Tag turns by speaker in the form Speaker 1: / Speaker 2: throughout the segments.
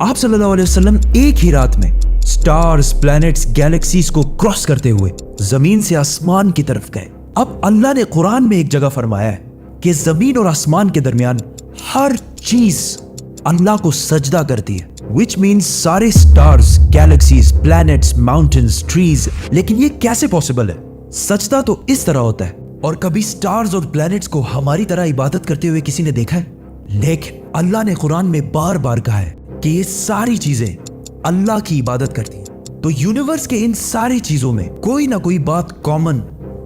Speaker 1: आप सल्लल्लाहु अलैहि वसल्लम एक ही रात में स्टार्स, प्लैनेट्स, गैलेक्सीज को क्रॉस करते हुए जमीन से आसमान की तरफ गए। अब अल्लाह ने कुरान में एक जगह फरमाया है कि जमीन और आसमान के दरमियान हर चीज अल्लाह को सजदा करती है, विच मीन्स सारे stars, galaxies, planets, mountains, trees. लेकिन ये कैसे पॉसिबल है? सजदा तो इस तरह होता है। और कभी स्टार्स और प्लैनेट्स को हमारी तरह इबादत करते हुए किसी ने देखा है? लेकिन अल्लाह ने कुरान में बार बार कहा है कि ये सारी चीजें अल्लाह की इबादत करती हैं। तो यूनिवर्स के इन सारी चीजों में कोई ना कोई बात कॉमन,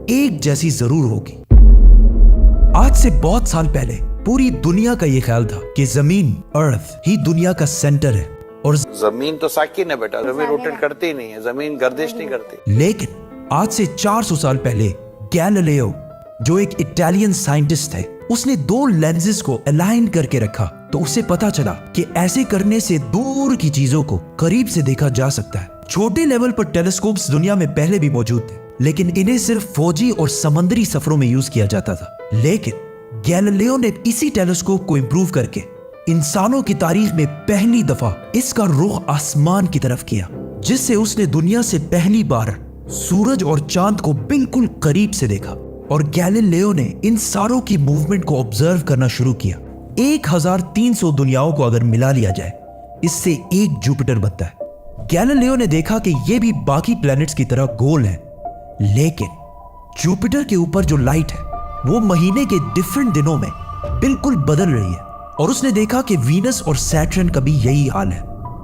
Speaker 1: एक जैसी जरूर होगी। आज से बहुत साल पहले पूरी दुनिया का ये ख्याल था कि जमीन, अर्थ ही दुनिया का सेंटर है और
Speaker 2: जमीन तो साकिन है बेटा, जमीन रोटेट करती ही नहीं है, जमीन गर्दिश नहीं करती।
Speaker 1: लेकिन आज से 400 साल पहले गैलीलियो, जो एक इटालियन साइंटिस्ट थे, उसने 2 लेंसेज को अलाइन करके रखा तो उसे पता चला कि ऐसे करने से दूर की चीजों को करीब से देखा जा सकता है। छोटे लेवल पर टेलीस्कोप्स दुनिया में पहले भी मौजूद थे, लेकिन इन्हें सिर्फ फौजी और समंदरी सफरों में यूज किया जाता था। लेकिन गैलीलियो ने इसी टेलीस्कोप को इंप्रूव करके इंसानों की तारीख में पहली दफा इसका रुख आसमान की तरफ किया, जिससे उसने दुनिया से पहली बार सूरज और चांद को बिल्कुल करीब से देखा। और गैलीलियो ने इन सारों की मूवमेंट को ऑब्जर्व करना शुरू किया। 1300 दुनियाओं को अगर मिला लिया जाए, इससे एक जुपिटर बनता है। गैलीलियो ने देखा कि ये भी बाकी प्लैनेट्स की तरह गोल है, लेकिन जुपिटर के ऊपर जो लाइट है वो महीने के डिफरेंट दिनों में बिल्कुल बदल रही है। और उसने देखा कि वीनस और सैटर्न का भी यही हाल है।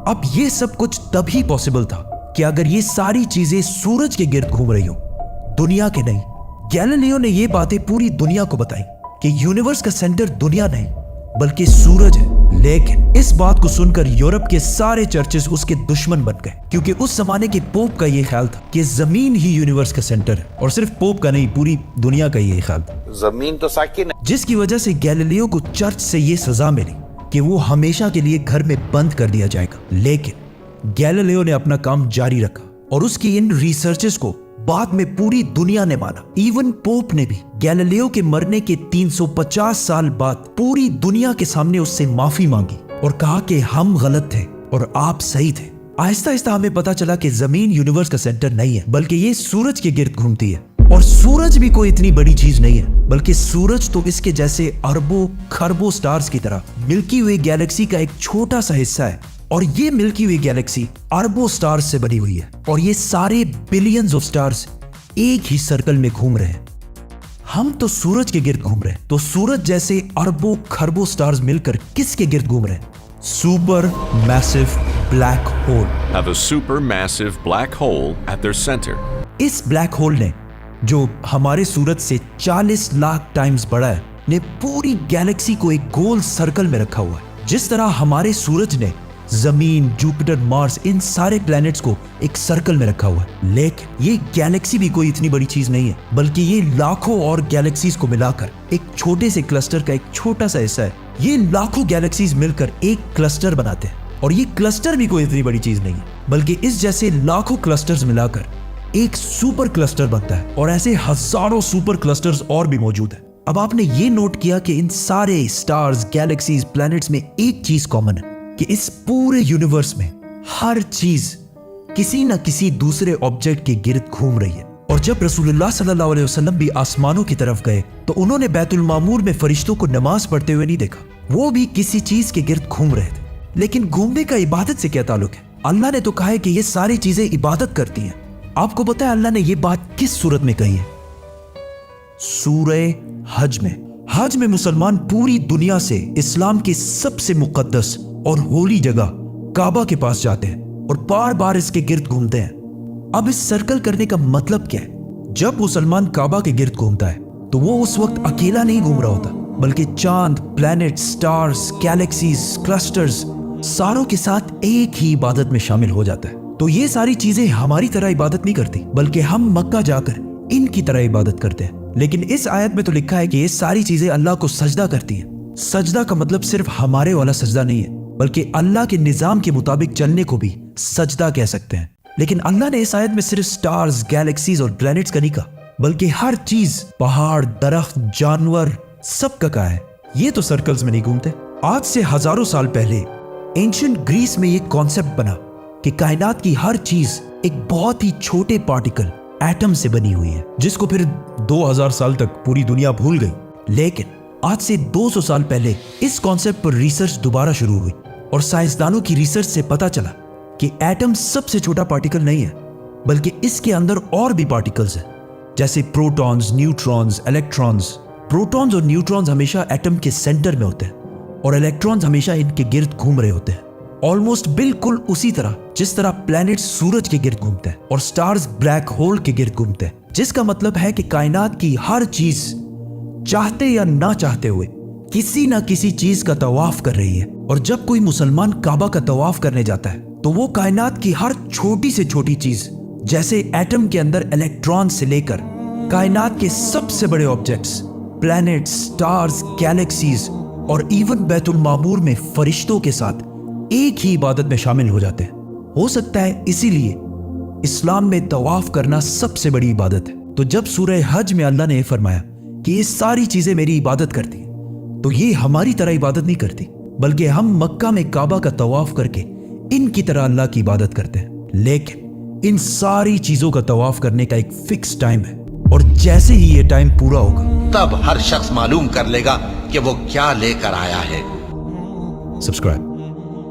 Speaker 1: अब ये सब कुछ तभी पॉसिबल था कि अगर ये सारी चीजें सूरज के गिर्द घूम रही हो, दुनिया के नहीं। गैलीलियो ने ये बातें पूरी दुनिया को बताई कि यूनिवर्स का सेंटर दुनिया नहीं बल्कि सूरज है। लेकिन इस बात को सुनकर यूरोप के सारे चर्चेस उसके दुश्मन बन गए, क्योंकि उस जमाने के पोप का ये ख्याल था कि जमीन ही यूनिवर्स का सेंटर है। और सिर्फ पोप का नहीं, पूरी दुनिया का ये ख्याल था।
Speaker 2: जमीन तो साकिन है।
Speaker 1: जिसकी वजह से गैलीलियो को चर्च से ये सजा मिली कि वो हमेशा के लिए घर में बंद कर दिया जाएगा। लेकिन गैलीलियो ने अपना काम जारी रखा और उसकी इन रिसर्चेस को बाद में पूरी दुनिया ने माना। इवन पोप ने भी गैलीलियो के मरने के 350 साल बाद पूरी दुनिया के सामने उससे माफी मांगी और कहा कि हम गलत थे और आप सही थे। आहिस्ता आहिस्ता हमें पता चला कि जमीन यूनिवर्स का सेंटर नहीं है, बल्कि ये सूरज के गिर्द घूमती है। और सूरज भी कोई इतनी बड़ी चीज नहीं है, बल्कि सूरज तो इसके जैसे अरबों खरबों स्टार्स की तरह मिल्की वे गैलेक्सी का एक छोटा सा हिस्सा है। और ये मिल्की वे गैलेक्सी अरबों स्टार्स से बनी हुई है और ये सारे बिलियंस ऑफ स्टार्स एक ही सर्कल में घूम रहे हैं। हम तो सूरज के गिर्द घूम रहे हैं, तो सूरज जैसे अरबों खरबों स्टार्स मिलकर किसके गिर्द घूम रहे हैं? Super massive black hole.
Speaker 3: Have a supermassive black hole at their center.
Speaker 1: इस ब्लैक होल ने, जो हमारे सूरज से 40 लाख टाइम्स बड़ा है, ने पूरी गैलेक्सी को एक गोल सर्कल में रखा हुआ है। जिस तरह हमारे सूरज ने जमीन, जुपिटर, मार्स, इन सारे प्लैनेट्स को एक सर्कल में रखा हुआ है। लेकिन ये गैलेक्सी भी कोई इतनी बड़ी चीज नहीं है, बल्कि ये लाखों और गैलेक्सीज को मिलाकर एक छोटे से क्लस्टर का एक छोटा सा हिस्सा है। ये लाखों गैलेक्सीज मिलकर एक क्लस्टर बनाते हैं और ये क्लस्टर भी कोई इतनी बड़ी चीज नहीं है, बल्कि इस जैसे लाखों क्लस्टर्स मिलाकर एक सुपर क्लस्टर बनता है। और ऐसे हजारों सुपर क्लस्टर्स और भी मौजूद है। अब आपने ये नोट किया कि इन सारे स्टार्स, गैलेक्सीज, प्लैनेट्स में एक चीज कॉमन है कि इस पूरे यूनिवर्स में हर चीज किसी न किसी दूसरे ऑब्जेक्ट के गिर्द घूम रही है। और जब रसूलुल्लाह सल्लल्लाहु अलैहि वसल्लम भी आसमानों की तरफ गए तो उन्होंने बैतुल मामूर में फरिश्तों को नमाज पढ़ते हुए नहीं देखा, वो भी किसी चीज के गिर्द घूम रहे थे। लेकिन घूमने का इबादत से क्या ताल्लुक है? अल्लाह ने तो कहा है कि ये सारी चीजें इबादत करती हैं। आपको पता है अल्लाह ने ये बात किस सूरत में कही है? सूरह हज में। हज में मुसलमान पूरी दुनिया से इस्लाम की सबसे मुकद्दस और होली जगह काबा के पास जाते हैं और बार बार इसके गिर्द घूमते हैं। अब इस सर्कल करने का मतलब क्या है? जब मुसलमान काबा के गिर्द घूमता है तो वो उस वक्त अकेला नहीं घूम रहा होता, बल्कि चांद, प्लैनेट, स्टार्स, गैलेक्सीज, क्लस्टर्स सारों के साथ एक ही इबादत में शामिल हो जाता है। तो ये सारी चीजें हमारी तरह इबादत नहीं करती, बल्कि हम मक्का जाकर इनकी तरह इबादत करते हैं। लेकिन इस आयत में तो लिखा है कि ये सारी चीजें अल्लाह को सजदा करती हैं। सजदा का मतलब सिर्फ हमारे वाला सजदा नहीं है, बल्कि अल्लाह के निजाम के मुताबिक चलने को भी सजदा कह सकते हैं। लेकिन अल्लाह ने इस आयत में सिर्फ स्टार्स, गैलेक्सीज और प्लैनेट्स का नहीं कहा, बल्कि हर चीज, पहाड़, दरख्त, जानवर, सब का कहा है। ये तो सर्कल्स में नहीं घूमते। आज से हजारों साल पहले एंशिएंट ग्रीस में ये कॉन्सेप्ट बना कि कायनात की हर चीज एक बहुत ही छोटे पार्टिकल एटम से बनी हुई है, जिसको फिर 2000 साल तक पूरी दुनिया भूल गई। लेकिन आज से 200 साल पहले इस कॉन्सेप्ट पर रिसर्च दोबारा शुरू हुई और साइंसदानों की रिसर्च से पता चला कि एटम सबसे छोटा पार्टिकल नहीं है, बल्कि इसके अंदर और भी पार्टिकल्स हैं, जैसे प्रोटॉन्स, न्यूट्रॉन्स, इलेक्ट्रॉन्स। प्रोटॉन्स और न्यूट्रॉन्स हमेशा एटम के सेंटर में होते हैं और इलेक्ट्रॉन्स हमेशा इनके गिर्द घूम रहे होते हैं, ऑलमोस्ट बिल्कुल उसी तरह जिस तरह प्लैनेट सूरज के गिर्द घूमते हैं और स्टार्स ब्लैक होल के गिर्द घूमते हैं। जिसका मतलब है कि कायनात की हर चीज चाहते या ना चाहते हुए किसी ना किसी चीज का तवाफ कर रही है। और जब कोई मुसलमान काबा का तवाफ करने जाता है तो वो कायनात की हर छोटी से छोटी चीज, जैसे एटम के अंदर इलेक्ट्रॉन से लेकर कायनात के सबसे बड़े ऑब्जेक्ट्स, प्लैनेट्स, स्टार्स, गैलेक्सीज और इवन बैतुल मामूर में फरिश्तों के साथ एक ही इबादत में शामिल हो जाते हैं। हो सकता है इसीलिए इस्लाम में तवाफ करना सबसे बड़ी इबादत है। तो जब सूरह हज में अल्लाह ने फरमाया कि ये सारी चीजें मेरी इबादत करती हैं, तो ये हमारी तरह इबादत नहीं करती, बल्कि हम मक्का में काबा का तवाफ करके इनकी तरह अल्लाह की इबादत करते हैं। लेकिन इन सारी चीजों का तवाफ करने का एक फिक्स टाइम है और जैसे ही ये टाइम पूरा होगा
Speaker 4: तब हर शख्स मालूम कर लेगा कि वो क्या लेकर आया है।
Speaker 1: सब्सक्राइब।